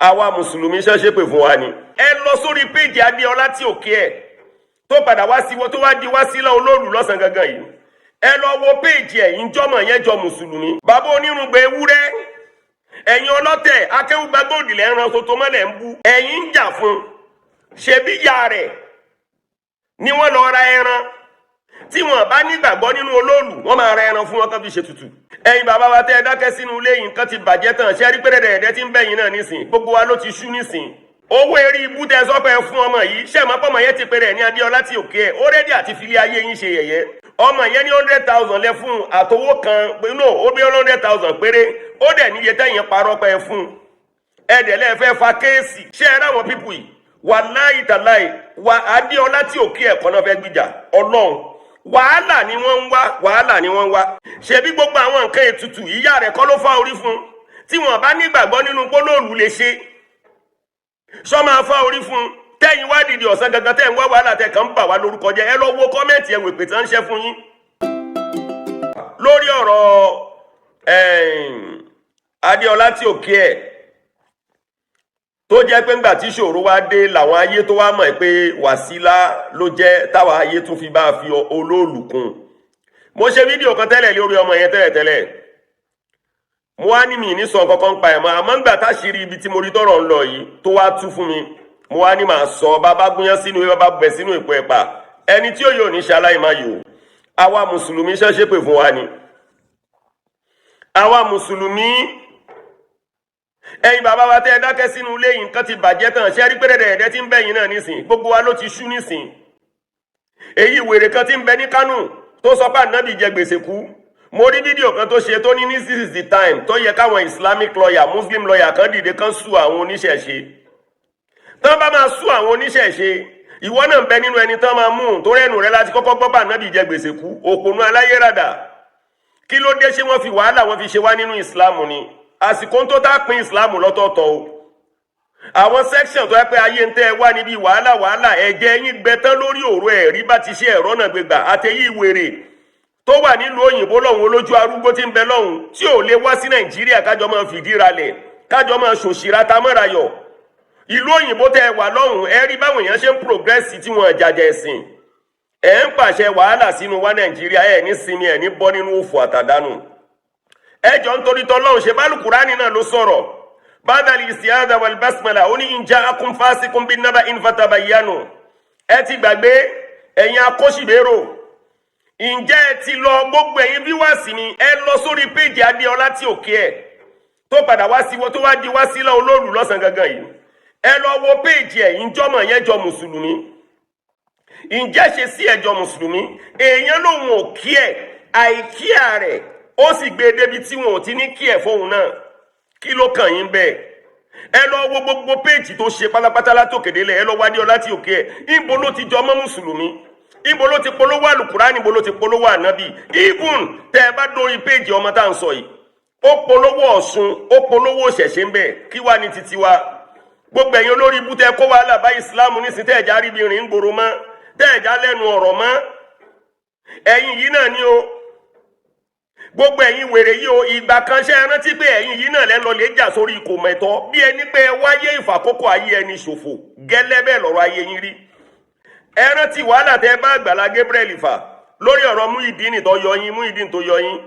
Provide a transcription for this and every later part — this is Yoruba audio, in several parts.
àwa mùsùlùmí ṣe pè fún wa ni. ẹ lọ sórí péjì Adéọlá tí òkè ẹ̀ tó padà wá sí wọ́n tó wá di wá sílẹ̀ olóòlù lọ́sàn gangan yìí. ẹ lọ wo péjì ẹ̀ ìjọmọ̀ yẹn jọ mùsùlùmí. bàbá onírùngbẹ́ ewúrẹ́ ẹ̀yin ọlọ́tẹ̀ akéwùgbàgbòdì lẹ́ran tó mọ́lẹ̀ ń bú. ẹ̀yin ń jà fún ṣebí ìyá rẹ̀ ni wọ́n lọ ra ẹran tí wọ́n bá nígbàgbọ́ nínú olóòlù wọ́n máa ra ẹran fún wọn kan fi ṣe tutù. ẹ̀yin bàbá wa tẹ́ ẹ dákẹ́ sínú ilé yìí nǹkan ti bàjẹ́ tán ṣe rí pẹ́rẹ́dẹ̀ ẹ̀dẹ́ tí ń bẹ̀yìn náà nísìn gbogbo wa ló ti ṣú nísìn. owó eré ibú tẹ sọ́pẹ́ fún ọmọ yìí ṣẹ̀mọ́pọ̀mọ yẹn ti pẹ́rẹ́ ní Adéọlá tí òkè ẹ̀ ó rẹ́dí àti filé ayé yín ṣe yẹ̀yẹ́. ọmọ yẹn ní 100,000 lẹ fún àtowó kan pé no ó bí 100,000 péré ó dẹ̀ níye tẹ́yìn parọ́ pẹ́ fún ẹ̀dẹ̀ lẹ́ẹ̀fẹ́ fa kéèsì ṣé ẹ ráwọn pípù yìí wàláì tàláì wà Adéọlá tí òkè ẹ̀kọ́ náà fẹ́ gbìjà Ọlọ́run wàhálà ni wọ́n ń wá wàhálà ni wọ́n ń wá ṣebí gbogbo àwọn nǹkan ètùtù ìyá rẹ̀ kọ́ ló fá orí fún tí wọ́n bá nígbàgbọ́ nínú pólóòlù lè ṣe sọ máa fá orí fún tẹ́yìn wá dìde ọ̀sán gangan tẹ́ ń wá wàhálà tẹ́ kàn ń bà wá lórúkọ jẹ́ ẹ lọ wo kọ́mẹ́ǹtì ẹ̀ wèpè tán ń ṣẹ́ fún yín lórí ọ̀rọ̀ Adéọlá tí òkè ẹ̀ tó jẹ́ pé ńgbà tí ṣòro wá dé làwọn ayé tó wá mọ̀ pé Wàsílà ló jẹ́ táwa ayé tún fi bá fi olóòlù kún. mo ṣe fídíò kan tẹ́lẹ̀ lórí ọmọ yẹn tẹ́lẹ̀ mo wá ní mi ní sọ kankan pa ẹ̀ mọ́ àmọ́ ńgbà táṣìírí ibi tí mo rí tọ́rọ̀ ń lọ yìí tó wá tú fún mi mo wá ní màá sọ bàbá gúnyán sínú ìwé bàbá bẹ̀ sínú ìpò ẹ̀pà ẹni tí ó yóò ní ṣe aláìmáyò àwa mùsùlùmí ṣe pè fún wa ni àwa mùsùlùmí ẹ̀yin bàbá wa tẹ́ ẹ dákẹ́ sínú ilé yìí nǹkan ti bàjẹ́ tán ṣe rí pẹ́rẹ́dẹ̀ ẹ̀dẹ́ tí ń bẹ̀yìn náà nísìn gbogbo wa ló ti ṣú nísìn. èyí wèrè kan tí ń bẹ ní Kánò tó sọ pé ànábì jẹ gbèsè kú mo rí fídíò kan tó ṣe tó ní this is the time tó yẹ káwọn Islamic lawyer Muslim lawyer kan dìde kan sú àwọn oníṣẹ̀ṣe. tán bá máa sú àwọn oníṣẹ̀ṣe ìwọ náà ń bẹ nínú ẹni tán máa mú tó rẹ́nu rẹ láti kọ́kọ́ gbọ́ pé ànábì jẹ gbèsè kú òpònú aláyérádà kí ló dé ṣé wọ́n fi wàhálà wọn fi ṣe wá nínú Islam ni àsìkò tó tá pín ìsìláàmù lọ́tọ̀ọ̀tọ̀ o àwọn section tó yẹ pé ayé ń tẹ́ ẹ wá níbi wàhálà ẹ̀jẹ̀ yín gbẹ tán lórí ọ̀rọ̀ ẹ̀rí bá ti ṣe ẹ̀rọ náà gbégbà àtẹ̀yí ìwèrè tó wà nílùú òyìnbó lọ́hùn olójú arúgbó tí ń bẹ lọ́hùn tí ò lè wá sí Nàìjíríà kájọ máa fìdí ralẹ̀ kájọ máa ṣòṣìra tamọ́rayọ̀ ìlú òyìnbó tẹ́ ẹ wà lọ́hùn ẹ rí báwọn èèyàn ṣe ń progress tí wọ́n jàjà ẹ̀sìn ẹ̀ ń pàṣẹ wàhálà sínú wa Nàìjíríà ẹ̀ ní sinmi ẹ̀ ní bọ́ nínú òfò àtàdánù ẹjọ́ nítorí tọ́lọ́run ṣe bálùkùránì náà ló sọ̀rọ̀ bádàlì ìsìáàdà wal basmala ó ní in ja'akum fasiqun binaba'in fatabayyanu ẹ ti gbàgbé ẹ̀yin akóṣìbérò ǹjẹ́ ẹ ti lọ gbogbo ẹ̀yin viewers mi ẹ lọ sórí péjì Adéọlá tí òkè ẹ̀ tó padà wá sí wọ́n tó wá di wá sílẹ̀ olóòlù lọ́sàn gangan yìí ẹ lọ wo péjì ẹ̀ ìjọmọ̀ yẹn jọ mùsùlùmí ǹjẹ́ ṣe sí ẹjọ́ mùsùlùmí èèyàn lòun ò kí ẹ̀ àìkíà rẹ̀ ó sì gbé débi tí wọn ò ti ní kí ẹ fóun náà kí ló kàn yín bẹ́ẹ̀ ẹ lọ wo gbogbo péèjì tó ṣe pátápátá látòkèdélẹ ẹ lọ wá Adéọlá tí òkè ẹ ibo ló ti jọ mọ́ mùsùlùmí ibo ló ti polówó àlùkùránì ibo ló ti polówó ànábì even tẹ ẹ bá dórí péèjì ọmọ tá à ń sọ yìí ó polówó Ọ̀ṣun ó polówó ṣẹ̀ṣẹ̀ ń bẹ kí wá ní titi wa gbogbo ẹ̀yin olórí ibú tẹ kó wàhálà bá ìsìláàmù nísìn tẹ ẹ̀já ríbi rìn ń gbòòrò mọ́ tẹ ẹ̀já lẹ́nu ọ̀rọ̀ mọ́ ẹ̀yin yìí náà ni o gbogbo ẹ̀yin wèrè yìí o ìgbà kan ṣe rántí pé ẹ̀yin yìí náà lẹ́nu lè jà sórí ikò mẹ́tọ́ bí ẹni pé ẹ wáyé ìfàkókò ayé ẹni ṣòfò gẹ́lẹ́ bẹ́ẹ̀ lọ́rọ̀ ayé yín rí ẹ rántí wàhálà tẹ bá Àgbàlá Gabriel fà lórí ọ̀rọ̀ Muyideen tó yọ yín Muyideen tó yọ yín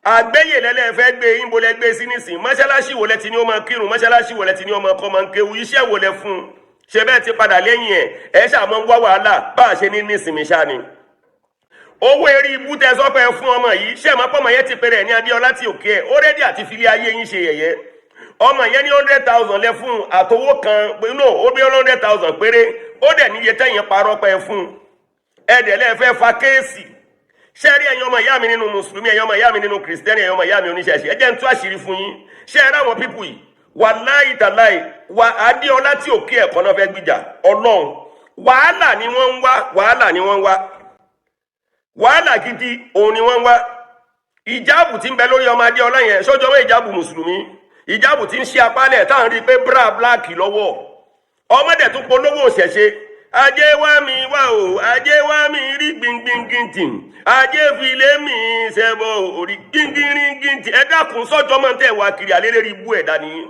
àgbéyè lẹ́lẹ́ fẹ́ gbé yín bolẹ̀ gbé sí nísìn mọ́ṣáláṣí wo lẹ ti ní ó máa kírun mọ́ṣáláṣí wo lẹ ti ní ó máa kọ́ máa ń kéwu iṣẹ́ wo lẹ fún un ṣe bẹ́ẹ̀ ti padà lẹ́yìn ẹ̀ ṣàmọ́ ń wá wàhálà bá a ṣe ní nísìmí ṣá ni owó eré ibú tẹ sọpẹ fún ọmọ yìí ṣe máa pọmọ yẹn ti pèrè ní Adéọlá tí òkè ẹ ó rẹ́dí àti filé ayé yín ṣe yẹ̀yẹ́ ọmọ yẹn ní 100,000 lẹ fún àtowó kan pé no ó bí 100,000 péré ó dẹ̀ níye tẹ̀yìn parọ́ pẹ́ fún ẹ̀dẹ̀ lẹ́ẹ̀fẹ́ fa kéèsì ṣe rí ẹ̀yin ọmọ ìyá mi nínú mùsùlùmí ẹ̀yin ọmọ ìyá mi nínú kìrìsìtẹ́nì ẹ̀yin ọmọ ìyá mi oníṣẹ̀ṣe ẹ jẹ́ n tú àṣírí fún yín ṣe ẹ ráwọn pípù yìí wàláhì tàláhì wà Adéọlá tí òkè ẹ̀kọ́ náà fẹ́ gbìjà Ọlọ́run wàhálà ni wọ́n ń wá wàhálà ni wọ́n ń wá wàhálà gidi òun ni wọ́n wá ìjáàbù tí ń bẹ lórí ọmọ Adéọlá yẹn sójọ́ mọ́ ìjáàbù mùsùlùmí ìjáàbù tí ń ṣe apálẹ̀ táwọn rí i pé bra black lọ́wọ́ ọmọdé tó polówó òṣẹ̀ṣe ajé wá mi wá o ajé wá mi rí gbìngbìngbìntìn ajé filé mi ṣẹbọ orí gbìngbìngbìntìn ẹ dákun sọ́jọ́ mọ́ tẹ̀ wá kiri àlérè rí ibú ẹ̀dá nìyí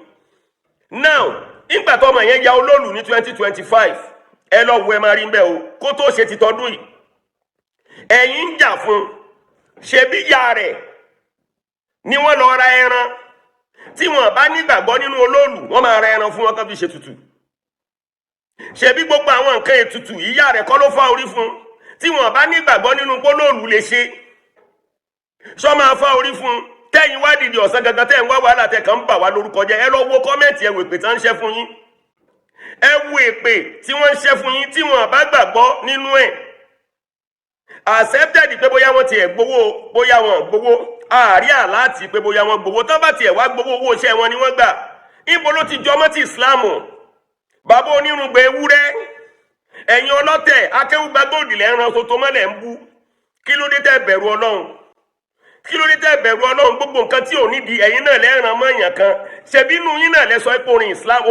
now nígbà tó ọmọ yẹn ya olóòlù ní 2025 ẹ lọ wo ẹ máa rí ń bẹ o kó tó ṣe ti tọdún yìí ẹ̀yin ń jà fún ṣebí ìyá rẹ̀ ni wọ́n lọ ra ẹran tí wọ́n bá nígbàgbọ́ nínú olóòlù wọ́n máa ra ẹran fún wọn kan fi ṣe tutù ṣebí gbogbo àwọn nǹkan ètùtù ìyá rẹ̀ kọ́ ló fá orí fún tí wọ́n bá nígbàgbọ́ nínú olóòlù lè ṣe ṣọ́ máa fá orí fún tẹ́yìn wá dìde ọ̀sán gangan tẹ́ ń wá wàhálà tẹ́ kàn ń bà wá lórúkọ jẹ́ ẹ lọ wo kọ́mẹ́ǹtì ẹ wo èpè tí wọ́n ń ṣẹ́ fún yín ẹ wo èpè tí wọ́n ń ṣẹ́ fún yín tí wọ́n bá gbàgbọ́ nínú ẹ̀ accepted pé bóyá wọ́n tiẹ̀ gbowó bóyá wọ́n gbowó àárí àláàtì pé bóyá wọ́n gbowó tán bá tiẹ̀ wá gbowó owó iṣẹ́ wọn ni wọ́n gbà ibo ló ti jọmọ́ ti ìsìláàmù bàbá onírùngbẹ ewúrẹ́ ẹ̀yin ọlọ́tẹ̀ akéwúgbàgbòdì lẹ́ran tó mọ́lẹ̀ ń bú kí ló dé tẹ́ bẹ̀rù ọlọ́run kí ló dé tẹ́ bẹ̀rù ọlọ́run gbogbo nǹkan tí ò nídìí ẹ̀yin náà lẹ́ran mọ́ èèyàn kan ṣebí inú yín náà lẹ́sọ pé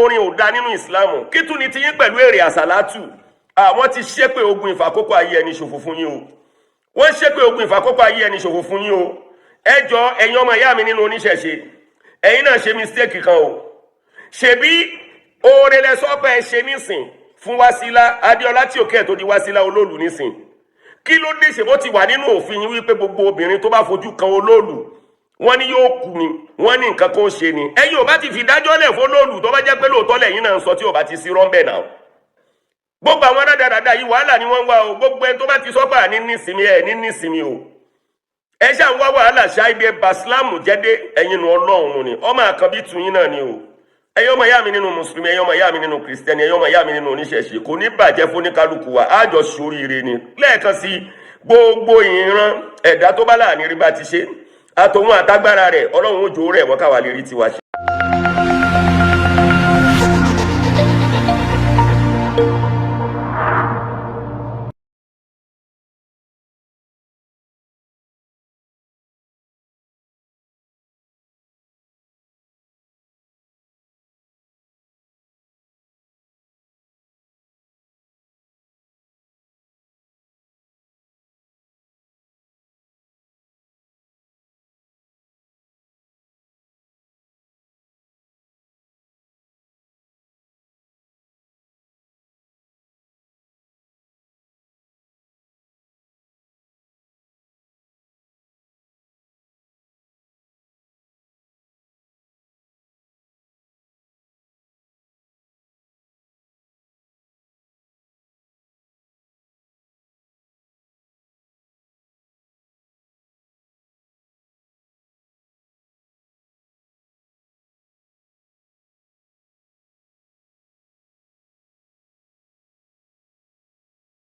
orin ò dá nínú ìsìláàmù kí tún ni ti yín pẹ̀lú èrè àsàlátù àwọn ti ṣépè ogun ìfàkókò ayé ẹni ṣòfò fún yín o wọ́n ṣépè ogun ìfàkókò ayé ẹni ṣòfò fún yín o ẹ jọ̀ọ́ ẹ̀yin ọmọ ìyá mi nínú oníṣẹ̀ṣe ẹ̀yin náà ṣe mistake kan o ṣebí oore lẹ́sọ́ pé ẹ ṣe nísìn fún Wásílà Adéọlá tí òkè tó di Wásílà olóòlù nísìn kí ló dé ṣe bó ti wà nínú òfin yín wípé gbogbo obìnrin tó bá fojú kan olóòlù wọ́n ní yóò kú ni wọ́n ní nǹkan kan ṣe ni ẹ̀yin ò bá ti fi dájọ́ lẹ̀ fún olóòlù tó bá jẹ́ pé lóòótọ́ lẹ́yìn náà ń sọ tí ò bá ti sí rọ́ńbẹ̀ náà gbogbo àwọn dáadáa yìí wàhálà ni wọ́n ń wá o gbogbo ẹni tó bá ti sọ́pà ní nísìmí ẹ̀ ní nísìmí o ẹ ṣáà ń wá wàhálà ṣáìdé basilamu jẹ́dé ẹ̀yin nu ọlọ́run ni ọmọ àkànbí tún yín náà ni o ẹ̀yin ọmọ ìyá mi nínú mùsùlùmí ẹ̀yin ọmọ ìyá mi nínú kìrìsìtẹ́nì ẹ̀yin ọmọ ìyá mi nínú oníṣẹ̀ṣe kò ní bàjẹ́ fún oníkálukú wa àjọ ṣoríire ni lẹ́ẹ̀kan sí gbogbo ìran ẹ̀dá tó bá láàrin rí bá ti ṣe àtòun àtagbára rẹ̀ ọlọ́run ó jòó rẹ̀ wọ́n káwa lè rí tiwa ṣe.